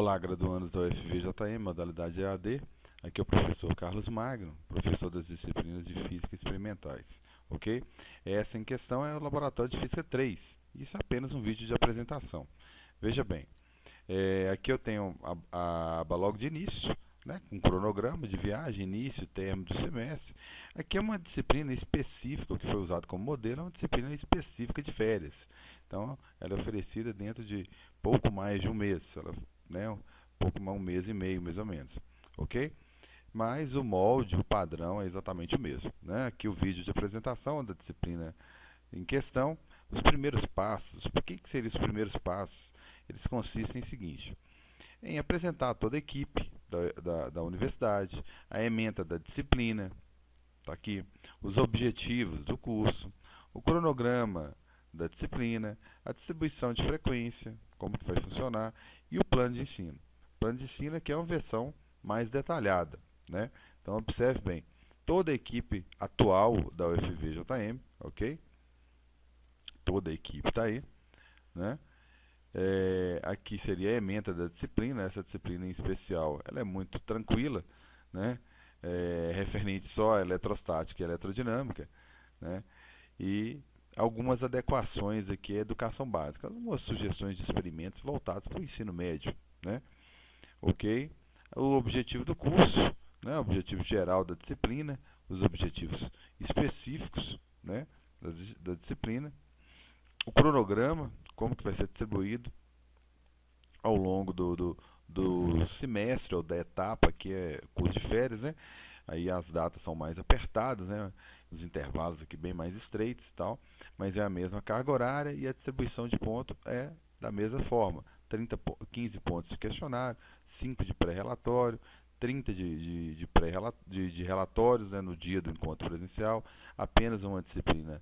Olá, graduandos da UFVJM, modalidade EAD. Aqui é o professor Carlos Magno, professor das disciplinas de Física Experimentais. Ok? Essa em questão é o Laboratório de Física 3. Isso é apenas um vídeo de apresentação. Veja bem, aqui eu tenho a aba logo de início, né, com cronograma de viagem, início, término do semestre. Aqui é uma disciplina específica, o que foi usado como modelo é uma disciplina específica de férias. Então, ela é oferecida dentro de pouco mais de um mês, né, pouco mais um mês e meio, mais ou menos. Ok? Mas o molde, o padrão é exatamente o mesmo. Né? Aqui o vídeo de apresentação da disciplina em questão, os primeiros passos. Por que seriam os primeiros passos? Eles consistem em seguinte: em apresentar a toda a equipe da universidade, a ementa da disciplina, está aqui, os objetivos do curso, o cronograma da disciplina, a distribuição de frequência, como que vai funcionar, e o plano de ensino. O plano de ensino aqui é uma versão mais detalhada, né? Então observe bem, toda a equipe atual da UFVJM, ok? Toda a equipe está aí, né? Aqui seria a ementa da disciplina. Essa disciplina em especial, ela é muito tranquila, né? Referente só à eletrostática e eletrodinâmica, né? E algumas adequações aqui à educação básica, algumas sugestões de experimentos voltados para o ensino médio, né? Ok? O objetivo do curso, né? O objetivo geral da disciplina, os objetivos específicos, né, da disciplina, o cronograma, como que vai ser distribuído ao longo do semestre ou da etapa que é curso de férias, né? Aí as datas são mais apertadas, né? Os intervalos aqui bem mais estreitos e tal, mas é a mesma carga horária e a distribuição de ponto é da mesma forma. 15 pontos de questionário, 5 de pré-relatório, 30 de relatórios, né, no dia do encontro presencial, apenas uma disciplina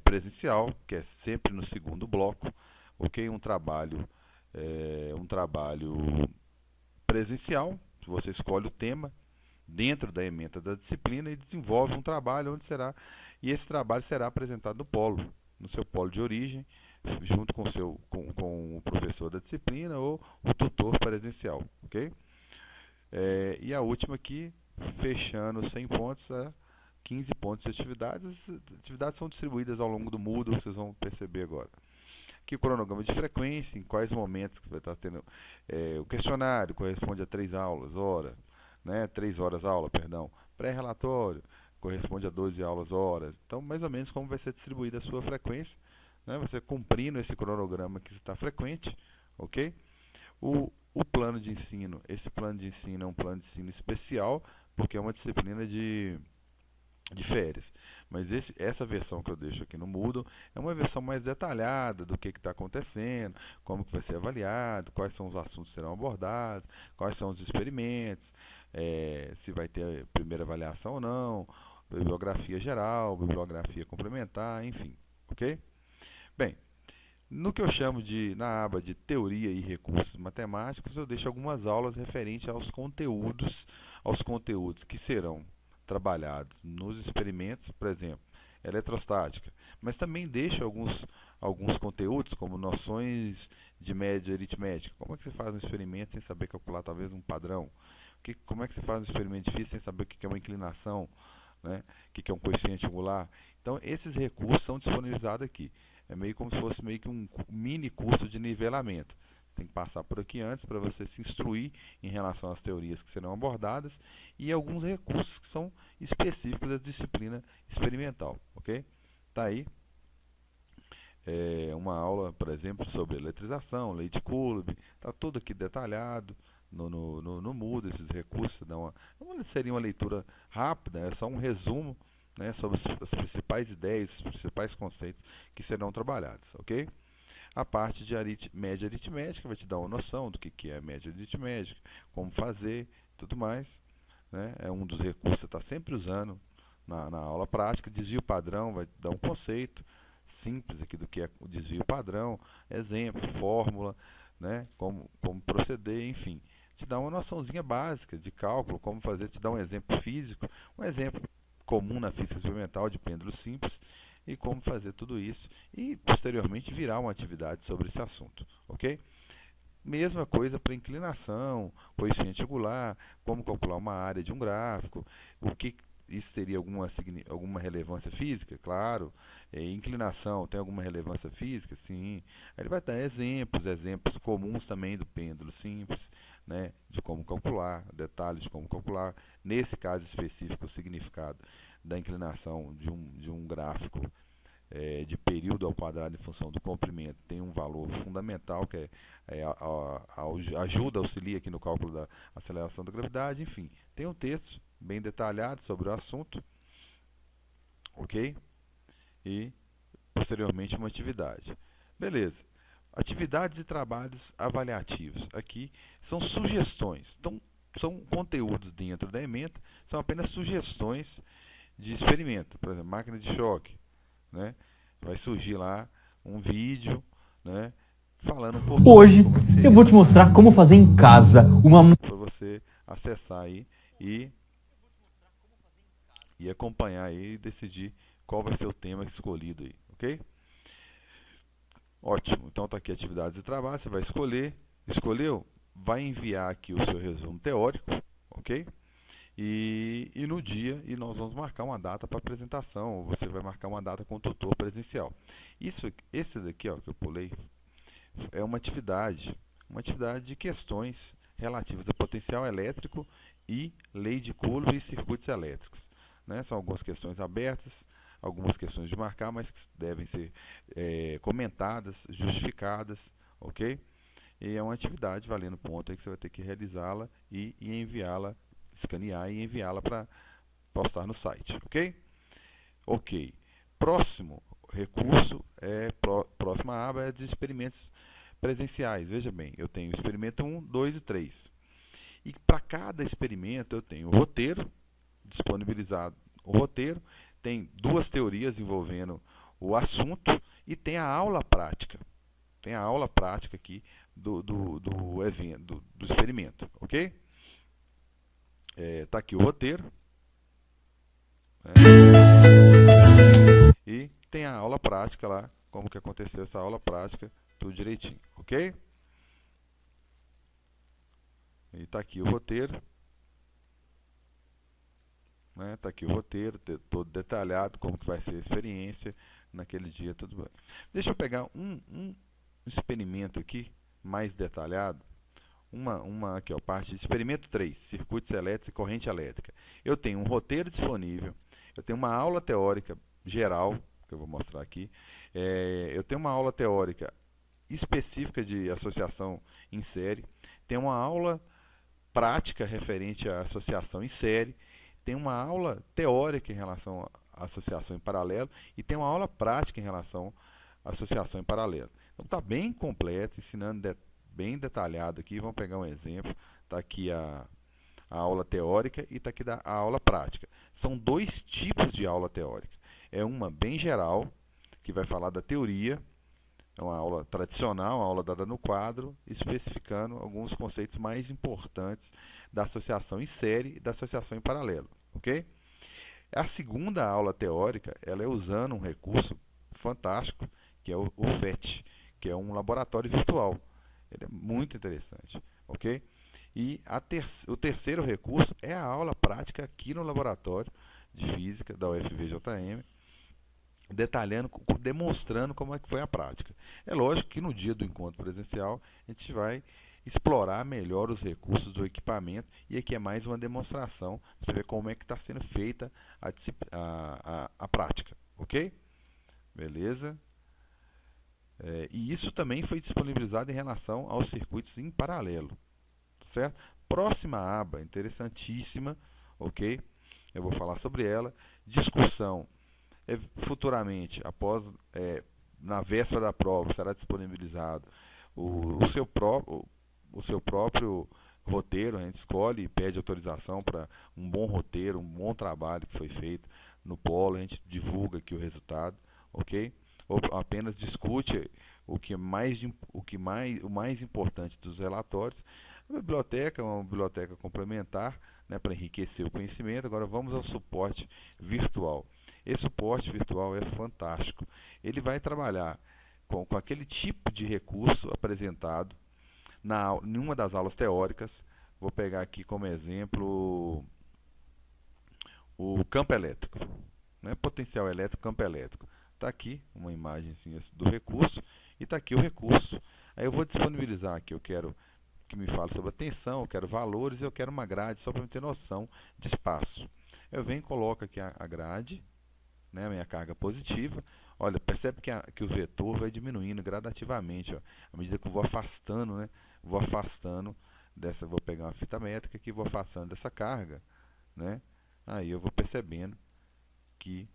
presencial, que é sempre no segundo bloco, ok? Um trabalho presencial, você escolhe o tema dentro da ementa da disciplina e desenvolve um trabalho e esse trabalho será apresentado no seu polo de origem, junto com o professor da disciplina ou o tutor presencial, ok? E a última aqui, fechando 100 pontos, 15 pontos de atividades. As atividades são distribuídas ao longo do Moodle, vocês vão perceber agora. Aqui o cronograma de frequência, em quais momentos que vai estar tendo o questionário, corresponde a 3 aulas, né? 3 horas aula, perdão. Pré-relatório, corresponde a 12 aulas horas. Então, mais ou menos como vai ser distribuída a sua frequência, né? Você cumprindo esse cronograma que está frequente, ok? O plano de ensino, esse plano de ensino é um plano de ensino especial, porque é uma disciplina de férias. Mas essa versão que eu deixo aqui no Moodle é uma versão mais detalhada do que está acontecendo, como que vai ser avaliado, quais são os assuntos que serão abordados, quais são os experimentos, se vai ter primeira avaliação ou não, bibliografia geral, bibliografia complementar, enfim, ok? Bem, no que eu chamo na aba de teoria e recursos matemáticos, eu deixo algumas aulas referentes aos conteúdos que serão trabalhados nos experimentos, por exemplo, eletrostática, mas também deixo alguns conteúdos, como noções de média aritmética. Como é que você faz um experimento sem saber calcular talvez um padrão? Como é que você faz um experimento difícil sem saber o que é uma inclinação, né? O que é um coeficiente angular? Então, esses recursos são disponibilizados aqui. É meio como se fosse meio que um mini curso de nivelamento. Tem que passar por aqui antes para você se instruir em relação às teorias que serão abordadas e alguns recursos que são específicos da disciplina experimental, ok? Tá aí uma aula, por exemplo, sobre eletrização, lei de Coulomb, está tudo aqui detalhado no Moodle, esses recursos. Seria uma leitura rápida, é só um resumo, né, sobre as principais ideias, os principais conceitos que serão trabalhados, ok? A parte de média aritmética vai te dar uma noção do que é média aritmética, como fazer, tudo mais, né? É um dos recursos que você está sempre usando na aula prática. Desvio padrão vai dar um conceito simples aqui do que é o desvio padrão, exemplo, fórmula, né? Como proceder, enfim. Te dá uma noçãozinha básica de cálculo, como fazer, te dá um exemplo físico, um exemplo comum na física experimental de pêndulo simples, e como fazer tudo isso e posteriormente virar uma atividade sobre esse assunto, ok? mesma coisa para inclinação, coeficiente angular, como calcular uma área de um gráfico, o que isso teria alguma relevância física? Claro. Inclinação tem alguma relevância física? Sim. Aí ele vai dar exemplos comuns também do pêndulo simples, né, de como calcular, detalhes de como calcular. Nesse caso específico, o significado da inclinação de um gráfico de período ao quadrado em função do comprimento tem um valor fundamental, que ajuda, auxilia aqui no cálculo da aceleração da gravidade. Enfim, tem um texto bem detalhado sobre o assunto, ok? E posteriormente uma atividade. Beleza. Atividades e trabalhos avaliativos. Aqui são sugestões. Então, são conteúdos dentro da ementa, são apenas sugestões de experimento. Por exemplo, máquina de choque, né? Vai surgir lá um vídeo, né, falando um pouquinho Hoje como é que seria eu vou te mostrar como fazer em casa uma para você acessar aí e acompanhar aí e decidir qual vai ser o tema escolhido aí, ok? Ótimo. Então tá aqui atividades e trabalho, você vai escolher, escolheu, vai enviar aqui o seu resumo teórico, ok? E no dia, e nós vamos marcar uma data para apresentação, ou você vai marcar uma data com o tutor presencial. Esse daqui, ó, que eu pulei, é uma atividade de questões relativas a potencial elétrico e lei de Coulomb e circuitos elétricos, né? São algumas questões abertas, algumas questões de marcar, mas que devem ser comentadas, justificadas, ok? E é uma atividade valendo ponto aí que você vai ter que realizá-la e enviá-la, escanear e enviá-la para postar no site, ok? Ok. Próximo recurso, próxima aba é de experimentos presenciais. Veja bem, eu tenho experimento 1, 2 e 3. E para cada experimento eu tenho o roteiro disponibilizado. O roteiro tem duas teorias envolvendo o assunto e tem a aula prática. Tem a aula prática aqui do evento, do experimento, ok? Tá aqui o roteiro, né? E tem a aula prática lá, como que aconteceu essa aula prática, tudo direitinho, ok? E tá aqui o roteiro, né? Tá aqui o roteiro, todo detalhado, como que vai ser a experiência naquele dia, tudo bem. Deixa eu pegar um experimento aqui, mais detalhado. Aqui, ó, parte de experimento 3, circuitos elétricos e corrente elétrica. Eu tenho um roteiro disponível, eu tenho uma aula teórica geral, que eu vou mostrar aqui. Eu tenho uma aula teórica específica de associação em série, tem uma aula prática referente à associação em série, tem uma aula teórica em relação à associação em paralelo e tem uma aula prática em relação à associação em paralelo. Então está bem completo, ensinando bem detalhado aqui. Vamos pegar um exemplo. Está aqui a aula teórica e está aqui a aula prática. São dois tipos de aula teórica. É uma bem geral, que vai falar da teoria. É uma aula tradicional, uma aula dada no quadro, especificando alguns conceitos mais importantes da associação em série e da associação em paralelo, ok? A segunda aula teórica, ela é usando um recurso fantástico, que é o FET, que é um laboratório virtual. Ele é muito interessante, ok? E o terceiro recurso é a aula prática aqui no laboratório de física da UFVJM, detalhando, demonstrando como é que foi a prática. É lógico que no dia do encontro presencial a gente vai explorar melhor os recursos do equipamento e aqui é mais uma demonstração para você ver como é que está sendo feita a prática, ok? Beleza? E isso também foi disponibilizado em relação aos circuitos em paralelo, certo? Próxima aba, interessantíssima, ok? Eu vou falar sobre ela. Discussão. Futuramente, na véspera da prova, será disponibilizado o seu próprio roteiro. A gente escolhe e pede autorização para um bom roteiro, um bom trabalho que foi feito no polo. A gente divulga aqui o resultado, ok? Ou apenas discute o mais importante dos relatórios. A biblioteca é uma biblioteca complementar, né, para enriquecer o conhecimento. Agora vamos ao suporte virtual. Esse suporte virtual é fantástico. Ele vai trabalhar com aquele tipo de recurso apresentado em uma das aulas teóricas, vou pegar aqui como exemplo o campo elétrico, né? Potencial elétrico, campo elétrico. Está aqui uma imagem assim, do recurso e está aqui o recurso. Aí eu vou disponibilizar aqui, eu quero que me fale sobre a tensão, eu quero valores, eu quero uma grade só para eu ter noção de espaço. Eu venho e coloco aqui a grade, né, a minha carga positiva. Olha, percebe que o vetor vai diminuindo gradativamente, ó, à medida que eu vou afastando, né, vou afastando vou pegar uma fita métrica aqui, vou afastando dessa carga, né, aí eu vou percebendo que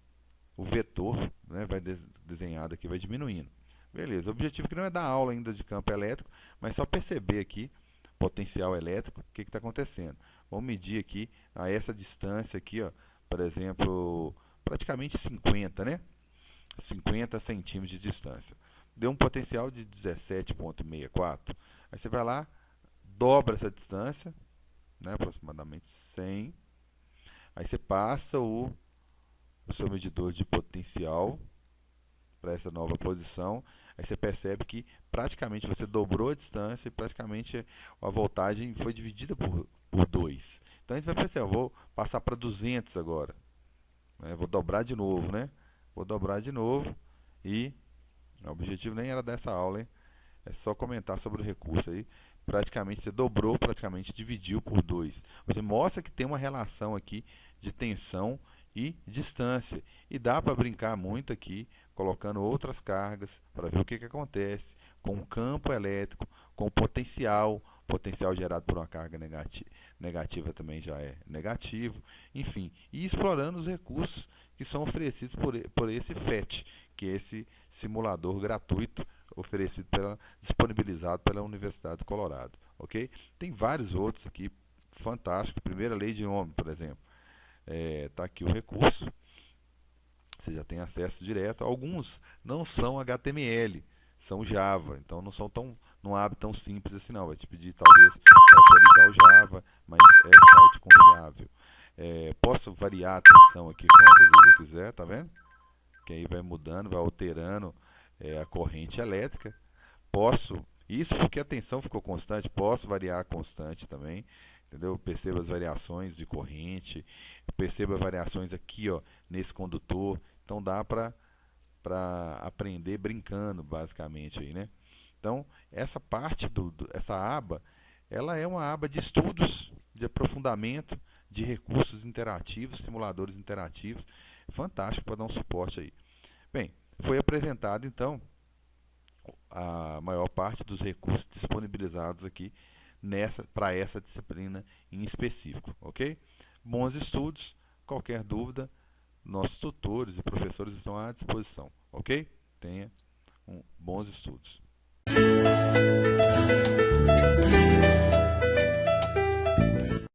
o vetor, né, vai desenhado aqui, vai diminuindo. Beleza, o objetivo aqui não é dar aula ainda de campo elétrico, mas só perceber aqui, potencial elétrico, o que está acontecendo. Vamos medir aqui a essa distância aqui, ó, por exemplo, praticamente 50, né? 50 centímetros de distância. Deu um potencial de 17,64. Aí você vai lá, dobra essa distância, né, aproximadamente 100. Aí você passa o seu medidor de potencial para essa nova posição. Aí você percebe que praticamente você dobrou a distância e praticamente a voltagem foi dividida por 2. Então a gente vai pensar, eu vou passar para 200 agora. Vou dobrar de novo, né? Vou dobrar de novo e o objetivo nem era dessa aula, hein? É só comentar sobre o recurso aí. Praticamente você dobrou, praticamente dividiu por 2. Você mostra que tem uma relação aqui de tensão e distância. E dá para brincar muito aqui, colocando outras cargas, para ver o que acontece com o campo elétrico, com o potencial. Potencial gerado por uma carga negativa também já é negativo. Enfim, e explorando os recursos que são oferecidos por esse FET, que é esse simulador gratuito disponibilizado pela Universidade do Colorado, ok? Tem vários outros aqui fantásticos. Primeira lei de Ohm, por exemplo, está aqui o recurso. Você já tem acesso direto. Alguns não são HTML, são Java, então não abre tão simples assim não. Vai te pedir talvez para atualizar o Java, mas é site confiável. Posso variar a tensão aqui quantas vezes eu quiser, tá vendo? Que aí vai mudando, vai alterando a corrente elétrica. Isso porque a tensão ficou constante, posso variar a constante também, entendeu? Perceba as variações de corrente, perceba variações aqui, ó, nesse condutor. Então dá para aprender brincando, basicamente aí, né? Então, essa parte essa aba, ela é uma aba de estudos, de aprofundamento, de recursos interativos, simuladores interativos, fantástico para dar um suporte aí. Bem, foi apresentado então a maior parte dos recursos disponibilizados aqui para essa disciplina em específico, ok? Bons estudos, qualquer dúvida, nossos tutores e professores estão à disposição, ok? Tenha bons estudos.